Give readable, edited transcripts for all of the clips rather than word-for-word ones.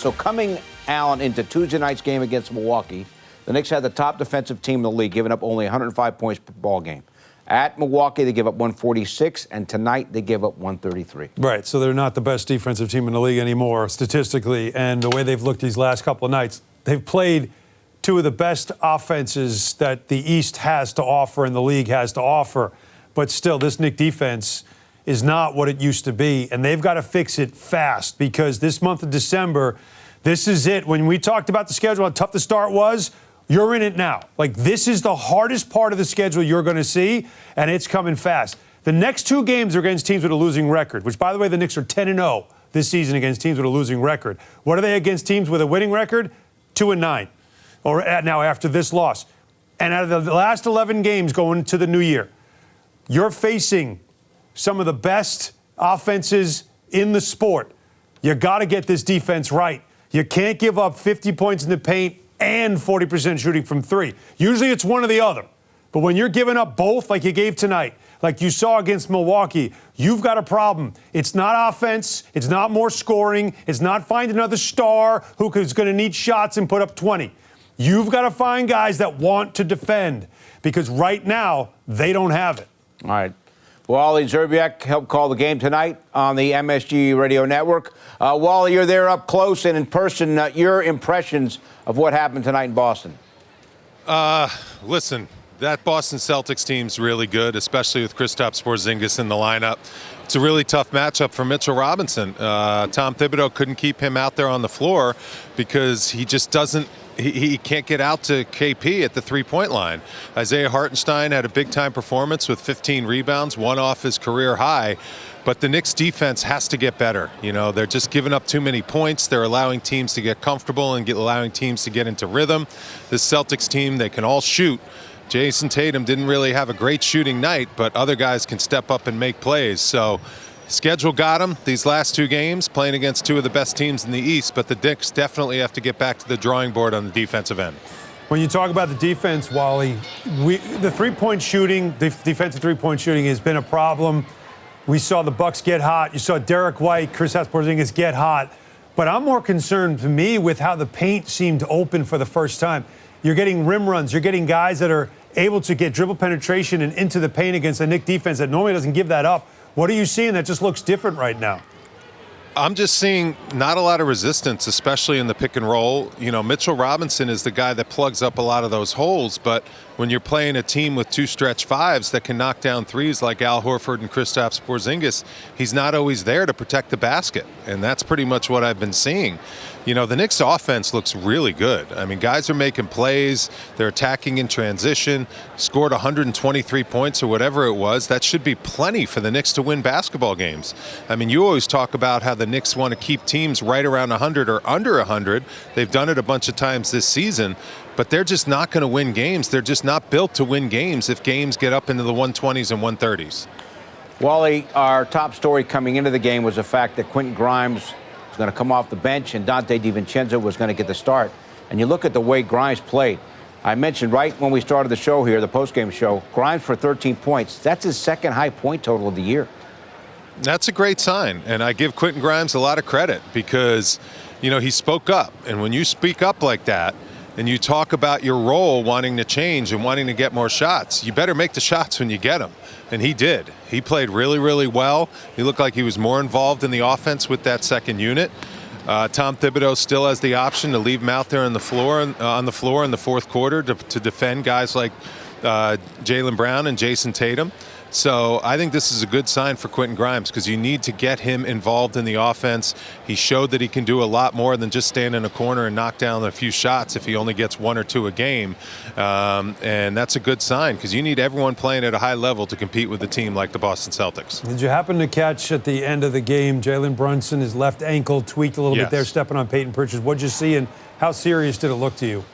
So coming out into Tuesday night's game against Milwaukee, the Knicks had the top defensive team in the league, giving up only 105 points per ball game. At Milwaukee, they give up 146, and tonight they give up 133. Right, so they're not the best defensive team in the league anymore, statistically, and the way they've looked these last couple of nights, they've played two of the best offenses that the East has to offer and the league has to offer. But still, this Knicks defense is not what it used to be, and they've got to fix it fast because this month of December, this is it. When we talked about the schedule, how tough the start was, you're in it now. Like, this is the hardest part of the schedule you're going to see, and it's coming fast. The next two games are against teams with a losing record, which, by the way, the Knicks are 10-0 this season against teams with a losing record. What are they against teams with a winning record? 2-9, or now after this loss. And out of the last 11 games going to the new year, you're facing some of the best offenses in the sport. You got to get this defense right. You can't give up 50 points in the paint and 40% shooting from three. Usually it's one or the other. But when you're giving up both like you gave tonight, like you saw against Milwaukee, you've got a problem. It's not offense. It's not more scoring. It's not find another star who is going to need shots and put up 20. You've got to find guys that want to defend because right now they don't have it. All right. Wally Szczerbiak helped call the game tonight on the MSG Radio Network. Wally, you're there up close and in person. Your impressions of what happened tonight in Boston? Listen, that Boston Celtics team's really good, especially with Kristaps Porzingis in the lineup. It's a really tough matchup for Mitchell Robinson. Tom Thibodeau couldn't keep him out there on the floor because he just doesn't. He can't get out to KP at the three-point line. Isaiah Hartenstein had a big-time performance with 15 rebounds, one off his career high. But the Knicks defense has to get better. You know, they're just giving up too many points. They're allowing teams to get comfortable and allowing teams to get into rhythm. This Celtics team, they can all shoot. Jason Tatum didn't really have a great shooting night, but other guys can step up and make plays. So schedule got them these last two games, playing against two of the best teams in the East, but the Knicks definitely have to get back to the drawing board on the defensive end. When you talk about the defense, Wally, the three-point shooting, defensive three-point shooting has been a problem. We saw the Bucks get hot. You saw Derek White, Kristaps Porzingis get hot. But I'm more concerned, to me, with how the paint seemed open for the first time. You're getting rim runs. You're getting guys that are able to get dribble penetration and into the paint against a Knicks defense that normally doesn't give that up. What are you seeing that just looks different right now? I'm just seeing not a lot of resistance, especially in the pick and roll. You know, Mitchell Robinson is the guy that plugs up a lot of those holes, but when you're playing a team with two stretch fives that can knock down threes like Al Horford and Kristaps Porzingis, he's not always there to protect the basket, and that's pretty much what I've been seeing. You know, the Knicks offense looks really good. I mean, guys are making plays. They're attacking in transition, scored 123 points or whatever it was. That should be plenty for the Knicks to win basketball games. I mean, you always talk about how the Knicks want to keep teams right around 100 or under 100. They've done it a bunch of times this season, but they're just not going to win games. They're just not built to win games if games get up into the 120s and 130s. Wally, our top story coming into the game was the fact that Quentin Grimes was going to come off the bench and Dante DiVincenzo was going to get the start. And you look at the way Grimes played. I mentioned right when we started the show here, the postgame show, Grimes for 13 points. That's his second high point total of the year. That's a great sign, and I give Quentin Grimes a lot of credit because, you know, he spoke up. And when you speak up like that and you talk about your role wanting to change and wanting to get more shots, you better make the shots when you get them. And he did. He played really, really well. He looked like he was more involved in the offense with that second unit. Tom Thibodeau still has the option to leave him out there on the floor in the fourth quarter to defend guys like Jalen Brown and Jason Tatum. So I think this is a good sign for Quentin Grimes because you need to get him involved in the offense. He showed that he can do a lot more than just stand in a corner and knock down a few shots if he only gets one or two a game. And that's a good sign because you need everyone playing at a high level to compete with a team like the Boston Celtics. Did you happen to catch at the end of the game Jalen Brunson, his left ankle tweaked a little bit there, stepping on Peyton Pritchard? What did you see and how serious did it look to you?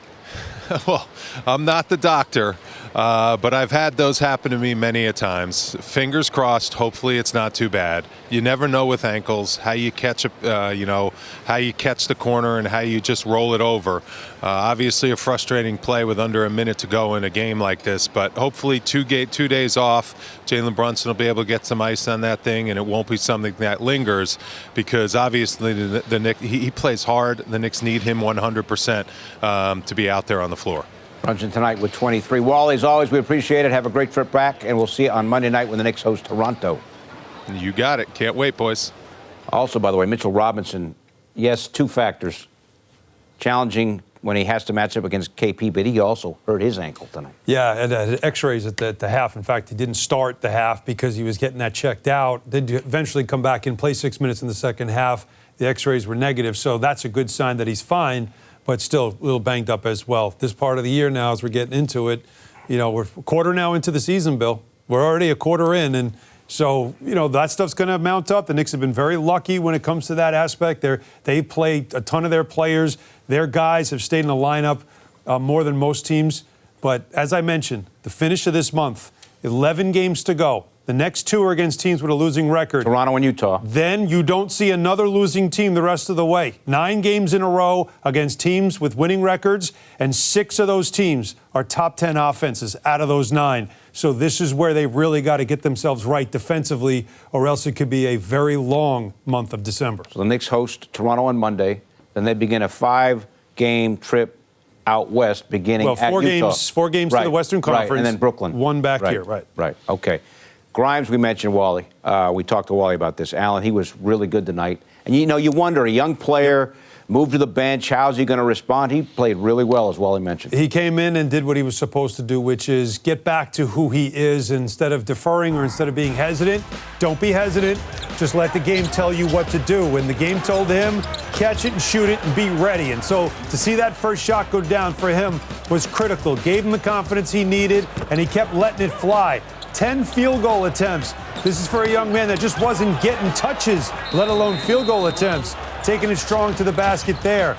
Well, I'm not the doctor, but I've had those happen to me many a times. Fingers crossed. Hopefully, it's not too bad. You never know with ankles how you catch how you catch the corner and how you just roll it over. Obviously, a frustrating play with under a minute to go in a game like this, but hopefully 2 days off. Jalen Brunson will be able to get some ice on that thing, and it won't be something that lingers because obviously the Knicks, he plays hard. The Knicks need him 100% to be out there on the floor. Brunson tonight with 23. Wally, as always, we appreciate it. Have a great trip back, and we'll see you on Monday night when the Knicks host Toronto. You got it. Can't wait, boys. Also, by the way, Mitchell Robinson, yes, 2 factors. Challenging when he has to match up against KP, but he also hurt his ankle tonight. Yeah, and x-rays at the half. In fact, he didn't start the half because he was getting that checked out. Did eventually come back and play 6 minutes in the second half. The x-rays were negative, so that's a good sign that he's fine, but still a little banged up as well. This part of the year now, as we're getting into it, we're a quarter now into the season, Bill. We're already a quarter in, and so, that stuff's going to mount up. The Knicks have been very lucky when it comes to that aspect. They play a ton of their players. Their guys have stayed in the lineup more than most teams. But as I mentioned, the finish of this month, 11 games to go. The next 2 are against teams with a losing record. Toronto and Utah. Then you don't see another losing team the rest of the way. 9 games in a row against teams with winning records, and 6 of those teams are top 10 offenses out of those 9. So this is where they've really got to get themselves right defensively, or else it could be a very long month of December. So the Knicks host Toronto on Monday. Then they begin a 5-game trip out west beginning at Utah. 4 games to the Western Conference. Right, and then Brooklyn. 1 back here, right. Right, okay. Grimes, we mentioned Wally. We talked to Wally about this. Allen, he was really good tonight. And, you wonder, a young player moved to the bench, how's he going to respond? He played really well, as Wally mentioned. He came in and did what he was supposed to do, which is get back to who he is instead of deferring or instead of being hesitant. Don't be hesitant. Just let the game tell you what to do. When the game told him, catch it and shoot it and be ready. And so to see that first shot go down for him was critical. Gave him the confidence he needed, and he kept letting it fly. 10 field goal attempts. This is for a young man that just wasn't getting touches, let alone field goal attempts. Taking it strong to the basket there.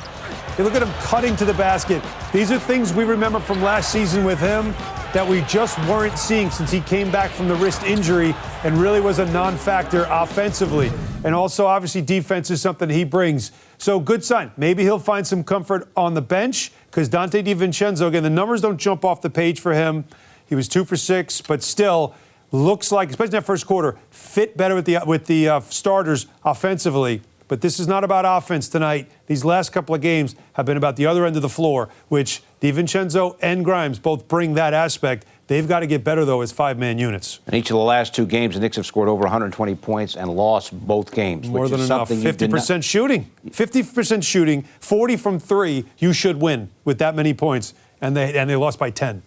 You look at him cutting to the basket. These are things we remember from last season with him that we just weren't seeing since he came back from the wrist injury and really was a non-factor offensively. And also, obviously, defense is something he brings. So good sign. Maybe he'll find some comfort on the bench because Donte DiVincenzo, again, the numbers don't jump off the page for him. He was 2 for 6, but still looks like, especially in that first quarter, fit better with the starters offensively. But this is not about offense tonight. These last couple of games have been about the other end of the floor, which DiVincenzo and Grimes both bring that aspect. They've got to get better, though, as 5-man units. In each of the last 2 games, the Knicks have scored over 120 points and lost both games. More than enough. 50% shooting. 50% shooting, 40 from 3. You should win with that many points. And they lost by 10.